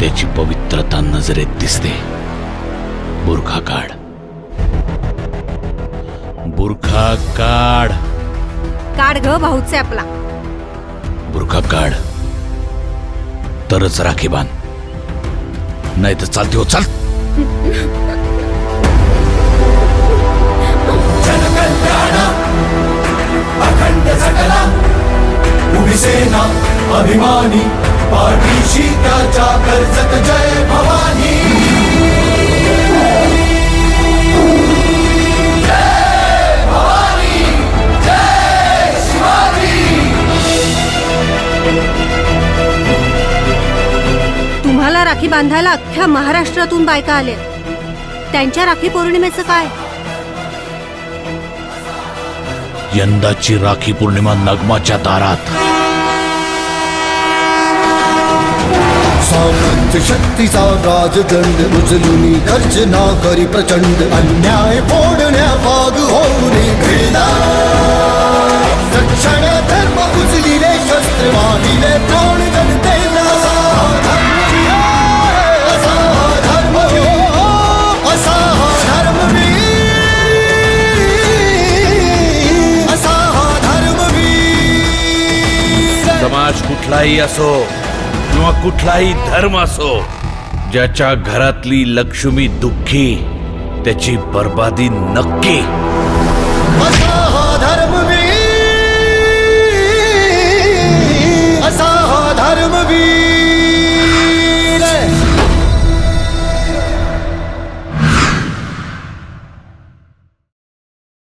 त्याची पवित्रता नजरेत दिसते. बुरखा काढ, बुरखा काढ. काढ ग भाऊचे आपला. बुरखा काढ तरच राखी बांध, नाही तर चालते हो चाल. जनकल्याण अखंड सकला उभी सेना अभिमानी पाठीशी त्याच्या कर्जत जय भवानी. जय भवानी जय शिवाजी. तुम्हाला राखी बांधायला अख्ख्या महाराष्ट्रातून बायका आल्या. त्यांच्या राखी पौर्णिमेचं काय? यंदाची राखी पौर्णिमा नगमाच्या दारात. सामर्थ्य शक्तीचा राजदंड उचलून गर्जना करी प्रचंड. अन्याय फोडण्या भाग होऊन गेला. रक्षण धर्म उचलिले शस्त्र वाहिले प्राण जनतेला. असा धर्मवीर असा धर्मवीर असा धर्मवीर. समाज कुठलाही असो किंवा कुठलाही धर्म असो, ज्याच्या घरातली लक्ष्मी दुःखी त्याची बर्बादी नक्की.